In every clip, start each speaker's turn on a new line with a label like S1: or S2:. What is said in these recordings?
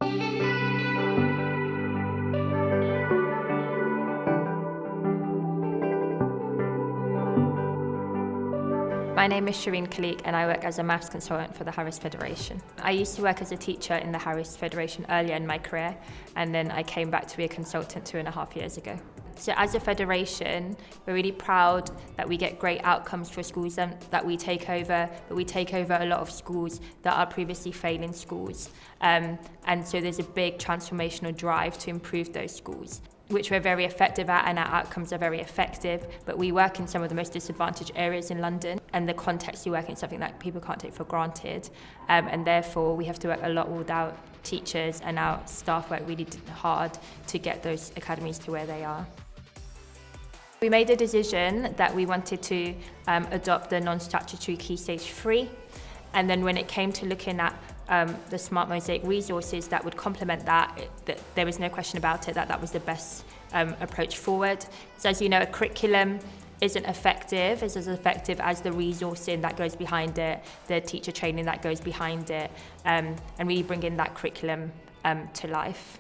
S1: My name is Shareen Khaliq and I work as a maths consultant for the Harris Federation. I used to work as a teacher in the Harris Federation earlier in my career, and then I came back to be a consultant 2.5 years ago. So as a federation, we're really proud that we get great outcomes for schools that we take over, but we take over a lot of schools that are previously failing schools. And so there's a big transformational drive to improve those schools, which we're very effective at, and our outcomes are very effective, but we work in some of the most disadvantaged areas in London, and the context we work in is something that people can't take for granted, and therefore we have to work a lot with our teachers, and our staff work really hard to get those academies to where they are. We made a decision that we wanted to adopt the non-statutory Key Stage 3, and then when it came to looking at the Smart Mosaic resources that would complement that, there was no question about it that was the best approach forward. So as you know, a curriculum isn't effective, it's as effective as the resourcing that goes behind it, the teacher training that goes behind it, and really bringing that curriculum to life.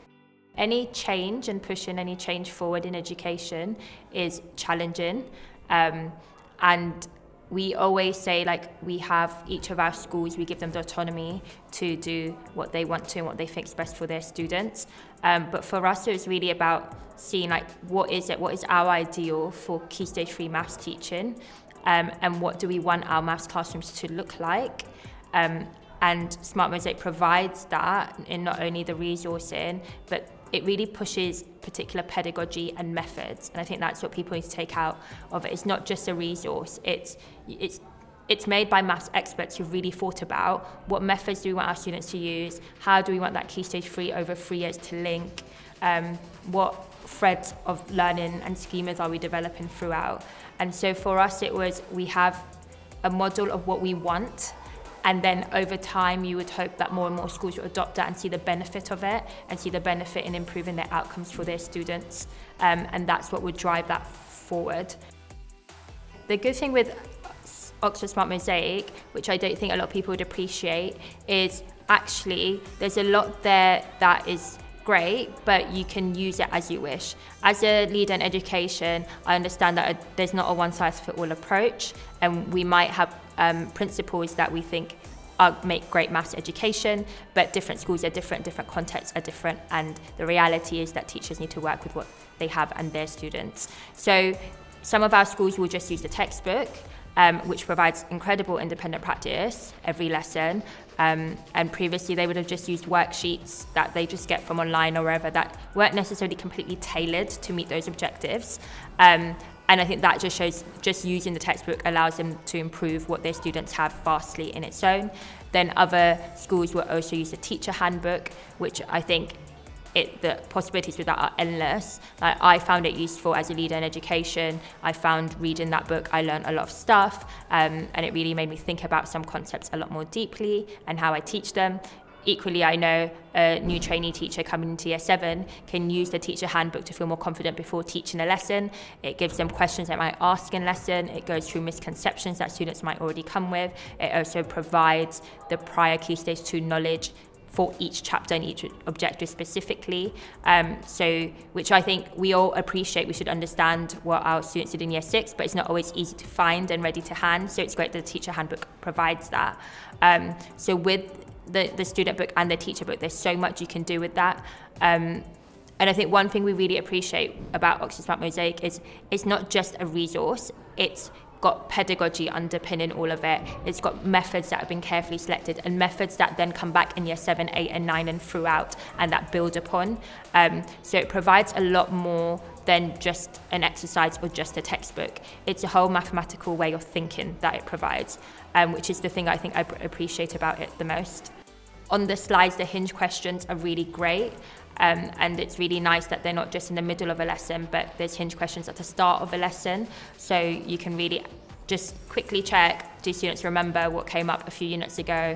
S1: Any change and pushing any change forward in education is challenging, and we always say, we have each of our schools, we give them the autonomy to do what they want to and what they think is best for their students. But for us, it was really about seeing what is our ideal for Key Stage 3 maths teaching, and what do we want our maths classrooms to look like. And Smart Mosaic provides that in not only the resourcing, but it really pushes particular pedagogy and methods. And I think that's what people need to take out of it. It's not just a resource. It's made by maths experts who've really thought about what methods do we want our students to use, how do we want that Key Stage 3 over 3 years to link, what threads of learning and schemas are we developing throughout. And so for us, we have a model of what we want, and then over time you would hope that more and more schools will adopt that and see the benefit of it, and see the benefit in improving their outcomes for their students, and that's what would drive that forward. The good thing with Oxford Smart Mosaic, which I don't think a lot of people would appreciate, is actually there's a lot there that is great, but you can use it as you wish. As a leader in education, I understand that there's not a one-size-fits-all approach, and we might have principles that we think make great maths education, but different schools are different contexts are different, and the reality is that teachers need to work with what they have and their students. So some of our schools will just use the textbook, which provides incredible independent practice every lesson, and previously they would have just used worksheets that they just get from online or wherever that weren't necessarily completely tailored to meet those objectives. And I think that just shows just using the textbook allows them to improve what their students have vastly in its own. Then other schools will also use the teacher handbook, which I think the possibilities with that are endless. I found it useful as a leader in education. I found reading that book, I learned a lot of stuff, and it really made me think about some concepts a lot more deeply and how I teach them. Equally, I know a new trainee teacher coming into year 7 can use the teacher handbook to feel more confident before teaching a lesson. It gives them questions they might ask in lesson. It goes through misconceptions that students might already come with. It also provides the prior Key Stage 2 knowledge for each chapter and each objective specifically, which I think we all appreciate. We should understand what our students did in year 6, but it's not always easy to find and ready to hand, so it's great that the teacher handbook provides that. So with the student book and the teacher book, there's so much you can do with that. And I think one thing we really appreciate about Oxford Smart Mosaic is it's not just a resource, it's got pedagogy underpinning all of it. It's got methods that have been carefully selected, and methods that then come back in year 7, 8 and 9 and throughout, and that build upon. So it provides a lot more than just an exercise or just a textbook. It's a whole mathematical way of thinking that it provides, which is the thing I think I appreciate about it the most. On the slides, the hinge questions are really great. And it's really nice that they're not just in the middle of a lesson, but there's hinge questions at the start of a lesson. So you can really just quickly check, do students remember what came up a few units ago,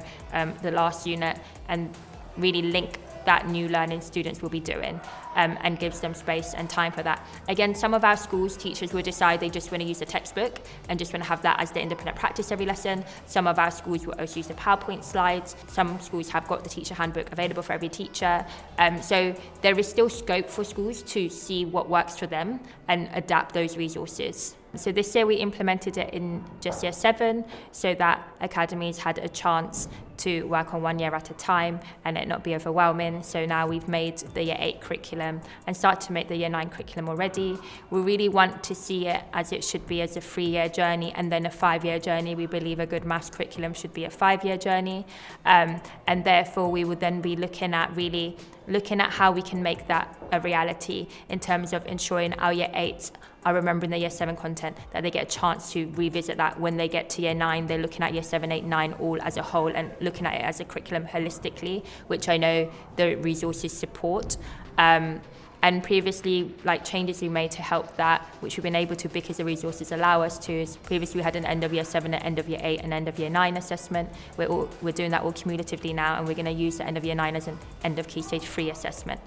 S1: the last unit, and really link that new learning students will be doing. and gives them space and time for that. Again, some of our schools, teachers will decide they just want to use the textbook and just want to have that as the independent practice every lesson. Some of our schools will also use the PowerPoint slides. Some schools have got the teacher handbook available for every teacher. So there is still scope for schools to see what works for them and adapt those resources. So this year we implemented it in just year 7 so that academies had a chance to work on 1 year at a time and it not be overwhelming. So now we've made the year 8 curriculum and started to make the year 9 curriculum already. We really want to see it as it should be, as a 3-year journey and then a 5-year journey. We believe a good maths curriculum should be a 5-year journey. And therefore we would then be looking at how we can make that a reality in terms of ensuring our year 8s are remembering the year 7 content, that they get a chance to revisit that when they get to year 9. They're looking at year 7, 8, 9 all as a whole and looking at it as a curriculum holistically, which I know the resources support. And previously, like changes we made to help that, which we've been able to because the resources allow us to, is previously we had an end of year 7, an end of year 8, and end of year 9 assessment. We're doing that all cumulatively now, and we're going to use the end of year 9 as an end of key stage 3 assessment.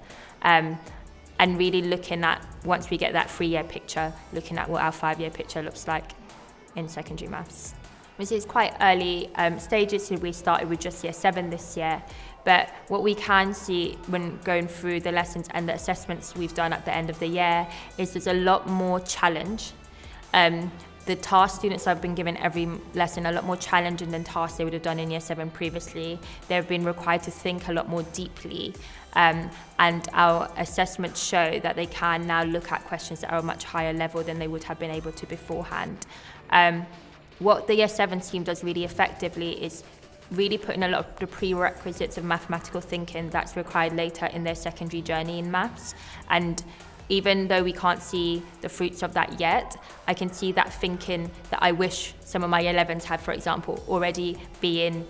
S1: And really looking at, once we get that 3-year picture, looking at what our 5-year picture looks like in secondary maths. This is quite early stages, so we started with just year 7 this year. But what we can see when going through the lessons and the assessments we've done at the end of the year is there's a lot more challenge. The task students have been given every lesson a lot more challenging than tasks they would have done in year 7 previously. They've been required to think a lot more deeply. And our assessments show that they can now look at questions that are a much higher level than they would have been able to beforehand. What the year 7 team does really effectively is really putting a lot of the prerequisites of mathematical thinking that's required later in their secondary journey in maths. And even though we can't see the fruits of that yet, I can see that thinking that I wish some of my year 11s had, for example, already being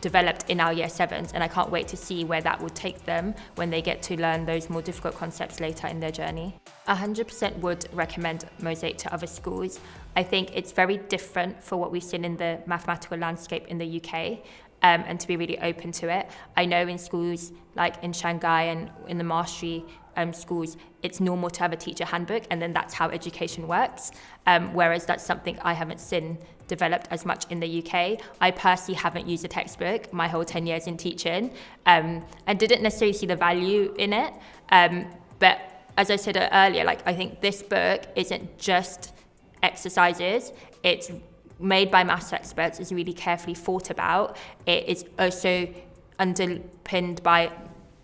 S1: developed in our year 7s, and I can't wait to see where that will take them when they get to learn those more difficult concepts later in their journey. 100% would recommend Mosaic to other schools. I think it's very different for what we've seen in the mathematical landscape in the UK, and to be really open to it. I know in schools like in Shanghai and in the mastery schools, it's normal to have a teacher handbook, and then that's how education works, whereas that's something I haven't seen developed as much in the UK. I personally haven't used a textbook my whole 10 years in teaching, and didn't necessarily see the value in it, but as I said earlier, I think this book isn't just exercises, it's made by maths experts, it's really carefully thought about. It is also underpinned by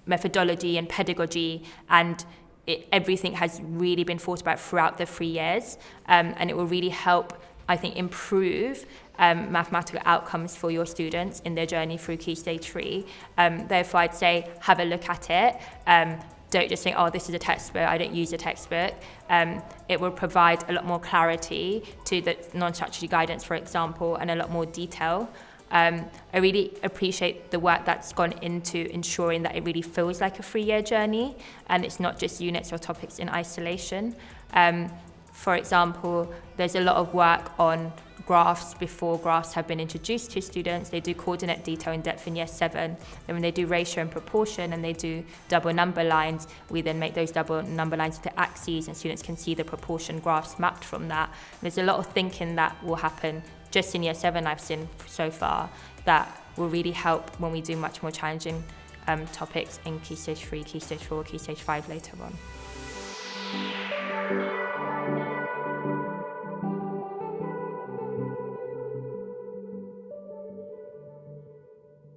S1: methodology and pedagogy, and everything has really been thought about throughout the 3 years, and it will really help, I think, improve mathematical outcomes for your students in their journey through Key Stage 3. Therefore, I'd say have a look at it. Don't just think, oh, this is a textbook, I don't use a textbook. It will provide a lot more clarity to the non-statutory guidance, for example, and a lot more detail. I really appreciate the work that's gone into ensuring that it really feels like a 3-year journey and it's not just units or topics in isolation. For example, there's a lot of work on graphs before graphs have been introduced to students. They do coordinate detail in depth in year 7. Then when they do ratio and proportion and they do double number lines, we then make those double number lines into axes and students can see the proportion graphs mapped from that. There's a lot of thinking that will happen just in year 7 I've seen so far that will really help when we do much more challenging topics in Key Stage 3, Key Stage 4, Key Stage 5 later on.